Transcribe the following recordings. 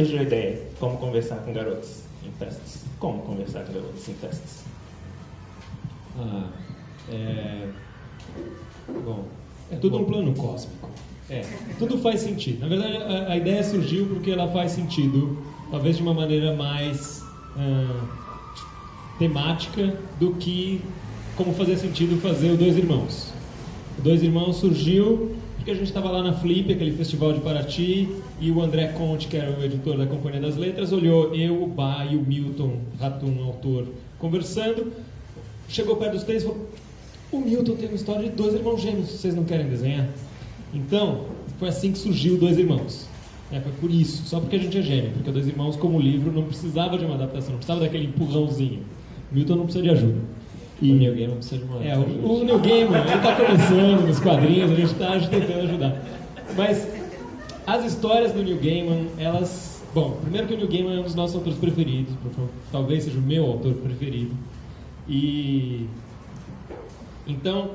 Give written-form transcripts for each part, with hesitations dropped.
surgiu a ideia? Como conversar com garotos em festas? Como conversar com garotos em festas? Bom, é tudo um plano cósmico. Tudo faz sentido. Na verdade, a ideia surgiu porque ela faz sentido, talvez de uma maneira mais temática do que como fazia sentido fazer o Dois Irmãos. O Dois Irmãos surgiu porque a gente estava lá na Flip, aquele festival de Paraty, e o André Conte, que era o editor da Companhia das Letras, olhou eu, o Bá e o Milton Ratum, autor, conversando, chegou perto dos três e falou: o Milton tem uma história de dois irmãos gêmeos, vocês não querem desenhar? Então, foi assim que surgiu Dois Irmãos. Foi por isso, só porque a gente é gêmeo, porque Dois Irmãos, como livro, não precisava de uma adaptação, não precisava daquele empurrãozinho. O Milton não precisa de ajuda. E o Neil Gaiman precisa de uma ajuda. O Neil Gaiman, ele está começando nos quadrinhos, a gente está tentando ajudar. Mas as histórias do Neil Gaiman, elas... Bom, primeiro que o Neil Gaiman é um dos nossos autores preferidos, talvez seja o meu autor preferido. E... Então,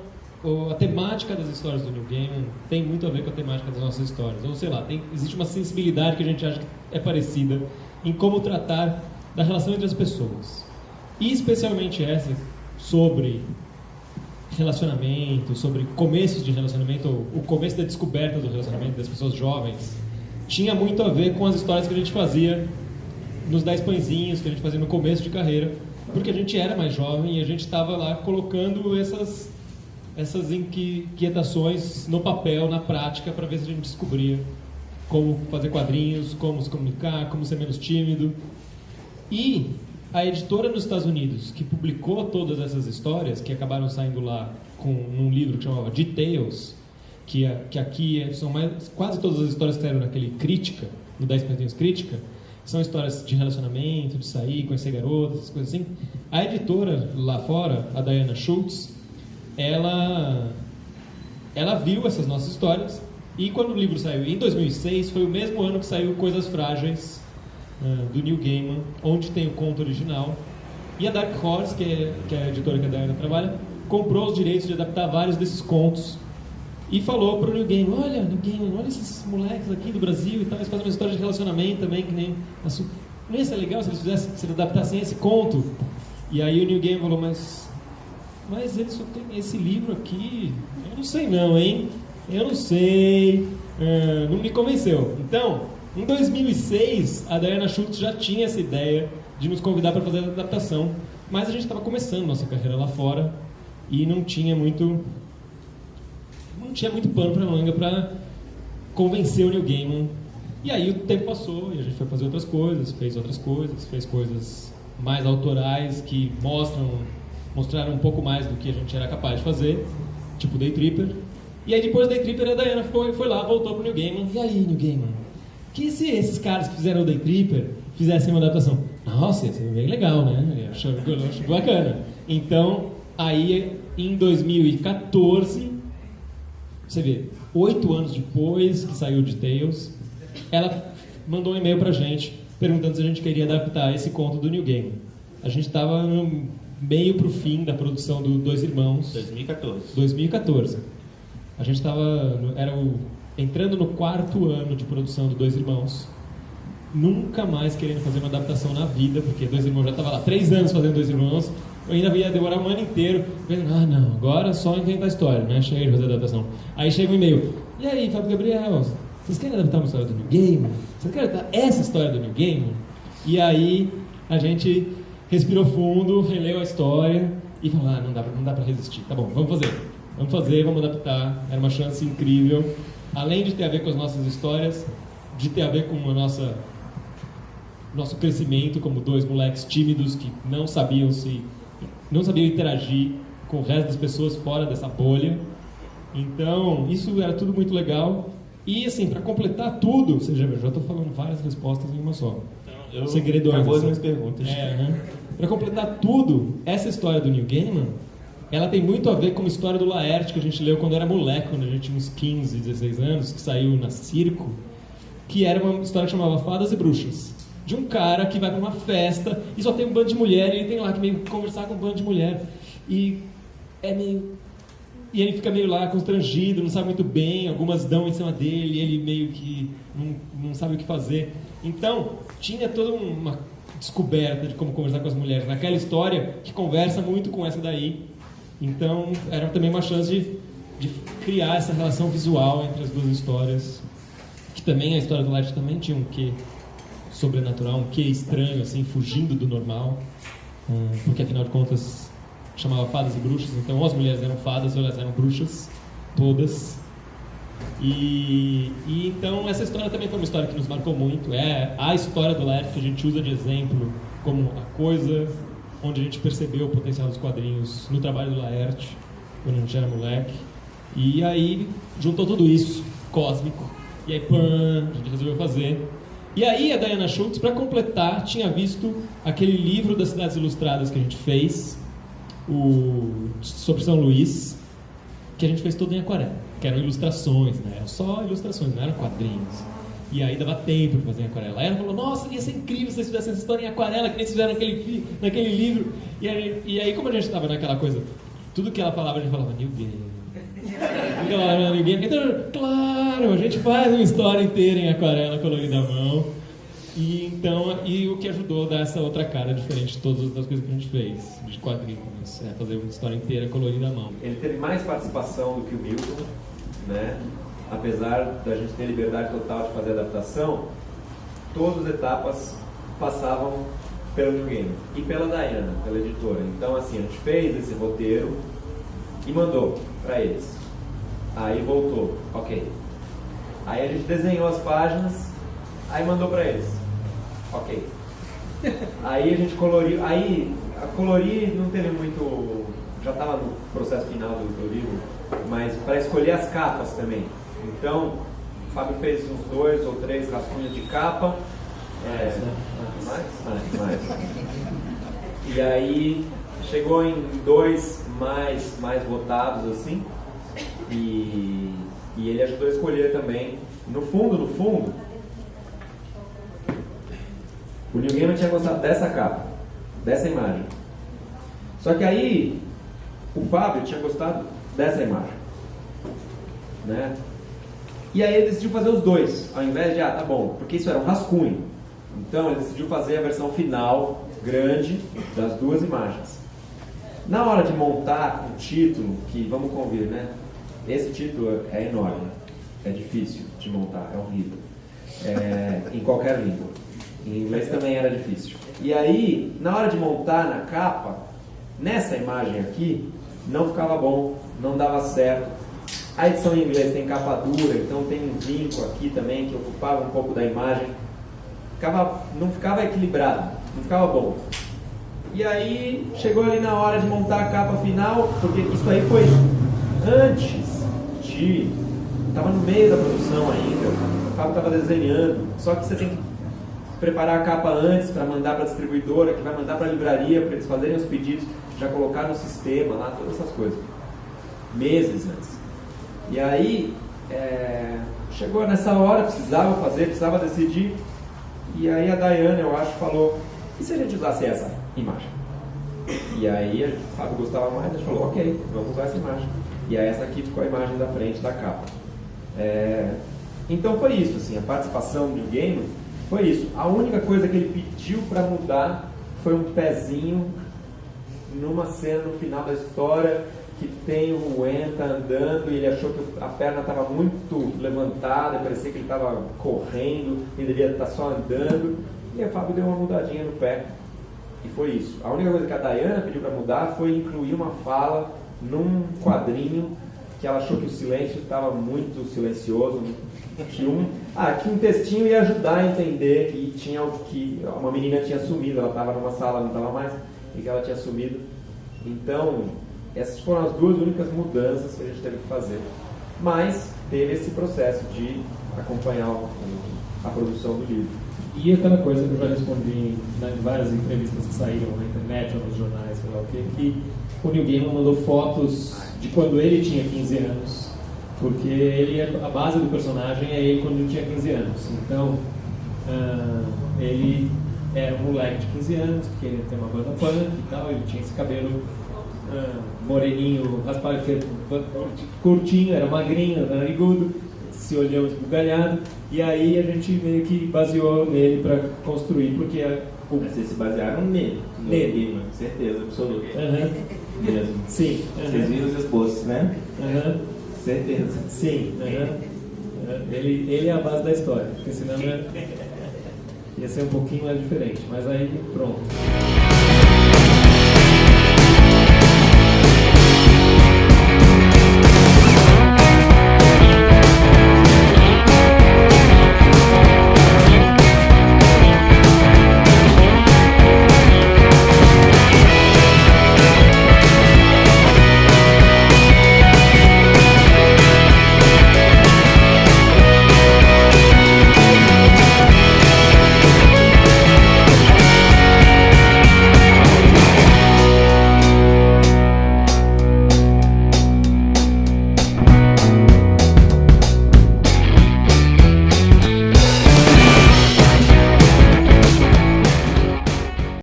a temática das histórias do Neil Gaiman tem muito a ver com a temática das nossas histórias. Ou sei lá, existe uma sensibilidade que a gente acha que é parecida em como tratar da relação entre as pessoas. E especialmente essa sobre relacionamento, sobre começos de relacionamento, o começo da descoberta do relacionamento das pessoas jovens, tinha muito a ver com as histórias que a gente fazia nos 10 pãezinhos, que a gente fazia no começo de carreira, porque a gente era mais jovem e a gente estava lá colocando essas inquietações no papel, na prática, para ver se a gente descobria como fazer quadrinhos, como se comunicar, como ser menos tímido. E a editora nos Estados Unidos, que publicou todas essas histórias, que acabaram saindo lá num livro que chamava Details, que aqui são quase todas as histórias que saíram naquele Crítica, no 10 Pãezinhos Crítica, são histórias de relacionamento, de sair, conhecer garotas, essas coisas assim. A editora lá fora, a Diana Schultz, ela viu essas nossas histórias, e quando o livro saiu em 2006, foi o mesmo ano que saiu Coisas Frágeis, do Neil Gaiman, onde tem o conto original, e a Dark Horse, que é a editora que a Diana trabalha, comprou os direitos de adaptar vários desses contos e falou para o Neil Gaiman: olha, Neil Gaiman, olha esses moleques aqui do Brasil e tal, eles fazem uma história de relacionamento também, que nem não ia ser legal se eles adaptassem esse conto? E aí o Neil Gaiman falou: mas ele só tem esse livro aqui, eu não sei não, hein? Eu não sei, não me convenceu. Então, em 2006, a Diana Schultz já tinha essa ideia de nos convidar para fazer a adaptação, mas a gente estava começando nossa carreira lá fora e não tinha muito pano para manga para convencer o Neil Gaiman. E aí o tempo passou e a gente foi fazer outras coisas, fez coisas mais autorais que mostraram um pouco mais do que a gente era capaz de fazer, tipo Day Tripper. E aí depois do Day Tripper a Diana foi lá, voltou pro Neil Gaiman. E aí, Neil Gaiman, que se esses caras que fizeram o Day Tripper fizessem uma adaptação? Nossa, ia ser bem legal, né? Eu acho bacana. Então, aí em 2014, você vê, 8 anos depois que saiu Details, ela mandou um e-mail pra gente perguntando se a gente queria adaptar esse conto do Neil Gaiman. A gente estava no meio pro fim da produção do Dois Irmãos. 2014. A gente estava entrando no 4º ano de produção do Dois Irmãos, nunca mais querendo fazer uma adaptação na vida, porque Dois Irmãos já estava lá 3 anos fazendo Dois Irmãos, eu ainda ia demorar um ano inteiro, pensando: não, agora só inventar a história, né? Chega de fazer a adaptação. Aí chega um e-mail: e aí, Fábio Gabriel, vocês querem adaptar uma história do Neil Gaiman? Vocês querem adaptar essa história do Neil Gaiman? E aí a gente respirou fundo, releu a história e falou: não dá pra resistir, tá bom, vamos adaptar. Era uma chance incrível, além de ter a ver com as nossas histórias, de ter a ver com nosso crescimento como 2 moleques tímidos que não sabiam interagir com o resto das pessoas fora dessa bolha. Então, isso era tudo muito legal. E assim, para completar tudo, ou seja, eu já estou falando várias respostas em uma só. Acabou as minhas perguntas. Para completar tudo, essa história do Neil Gaiman, ela tem muito a ver com uma história do Laerte que a gente leu quando era moleque, quando a gente tinha uns 15, 16 anos, que saiu na Circo, que era uma história que chamava Fadas e Bruxas, de um cara que vai para uma festa e só tem um bando de mulher, e ele tem lá que meio conversar com um bando de mulher, e é meio E ele fica meio lá constrangido, não sabe muito bem, algumas dão em cima dele, ele meio que não sabe o que fazer. Então, tinha toda uma descoberta de como conversar com as mulheres naquela história que conversa muito com essa daí. Então, era também uma chance de criar essa relação visual entre as duas histórias. Que também, a história do Laerte também tinha um quê sobrenatural, um quê estranho, assim, fugindo do normal. Porque, afinal de contas, chamava Fadas e Bruxas. Então, ou as mulheres eram fadas ou elas eram bruxas. Todas. E então, essa história também foi uma história que nos marcou muito. É a história do Laerte que a gente usa de exemplo como a coisa onde a gente percebeu o potencial dos quadrinhos no trabalho do Laerte, quando a gente era moleque. E aí, juntou tudo isso, cósmico. E aí, a gente resolveu fazer. E aí, a Diana Schultz, para completar, tinha visto aquele livro das Cidades Ilustradas que a gente fez, sobre São Luís, que a gente fez todo em aquarela, que eram ilustrações, né? Eram só ilustrações, não eram quadrinhos. E aí dava tempo de fazer em aquarela. Aí ela falou, nossa, ia ser incrível se vocês fizessem essa história em aquarela, que nem fizeram naquele livro. E aí, como a gente estava naquela coisa, tudo que ela falava, a gente falava, New Game. Então, claro, a gente faz uma história inteira em aquarela colorida à mão. E o que ajudou a dar essa outra cara diferente de todas as outras coisas que a gente fez, de quadrinhos, fazer uma história inteira colorida à mão. Ele teve mais participação do que o Milton, né? Apesar da gente ter liberdade total de fazer adaptação, todas as etapas passavam pelo New Game e pela Diana, pela editora. Então, assim, a gente fez esse roteiro e mandou para eles. Aí voltou, ok. Aí a gente desenhou as páginas, aí mandou para eles, ok. Aí a gente coloriu, aí a colorir não teve muito, já estava no processo final do livro, mas para escolher as capas também. Então, o Fábio fez uns 2 ou 3 rascunhos de capa. Mais. E aí chegou em 2 mais votados assim. E ele ajudou a escolher também. No fundo, o Neil Gaiman tinha gostado dessa capa, dessa imagem. Só que aí o Fábio tinha gostado dessa imagem, né? E aí ele decidiu fazer os dois, ao invés de, tá bom, porque isso era um rascunho. Então ele decidiu fazer a versão final, grande, das 2 imagens. Na hora de montar o título, que vamos convir, né? Esse título é enorme, é difícil de montar, é horrível. Em qualquer língua. Em inglês também era difícil. E aí, na hora de montar na capa, nessa imagem aqui, não ficava bom, não dava certo. A edição em inglês tem capa dura, então tem um vinco aqui também que ocupava um pouco da imagem. Não ficava equilibrado, não ficava bom. E aí chegou ali na hora de montar a capa final, porque isso aí foi antes de... Estava no meio da produção ainda, o Fábio estava desenhando, só que você tem que preparar a capa antes para mandar para a distribuidora, que vai mandar para a livraria para eles fazerem os pedidos, já colocar no sistema lá, todas essas coisas. Meses antes. E aí, chegou nessa hora, precisava decidir, e aí a Diana, eu acho, falou, e se a gente usasse essa imagem? E aí o Fábio gostava mais, a gente falou, ok, vamos usar essa imagem. E aí essa aqui ficou a imagem da frente da capa. Então foi isso, assim, a participação do Gaiman foi isso. A única coisa que ele pediu para mudar foi um pezinho numa cena no final da história que tem o Wenta andando e ele achou que a perna estava muito levantada, parecia que ele estava correndo e deveria estar só andando. E a Fábio deu uma mudadinha no pé. E foi isso. A única coisa que a Diana pediu para mudar foi incluir uma fala num quadrinho que ela achou que o silêncio estava muito silencioso. Que um textinho ia ajudar a entender que uma menina tinha sumido, ela estava numa sala, não estava mais, e que ela tinha sumido. Então, essas foram as 2 únicas mudanças que a gente teve que fazer. Mas teve esse processo de acompanhar a produção do livro. E aquela coisa que eu já respondi em várias entrevistas que saíram na internet ou nos jornais, sei lá o quê, que o Neil Gaiman mandou fotos de quando ele tinha 15 anos, porque a base do personagem é ele quando ele tinha 15 anos. Então, ele era um moleque de 15 anos, que ele tem uma banda punk e tal, ele tinha esse cabelo moreninho, raspado, curtinho, era magrinho, narigudo, se olhou esbugalhado, e aí a gente meio que baseou nele para construir, porque Vocês se basearam nele, no Gaiman, certeza absoluta. Mesmo. Sim. Vocês viram os esboços, né? Certeza. Sim. Ele é a base da história, porque senão ia ser um pouquinho mais diferente, mas aí pronto.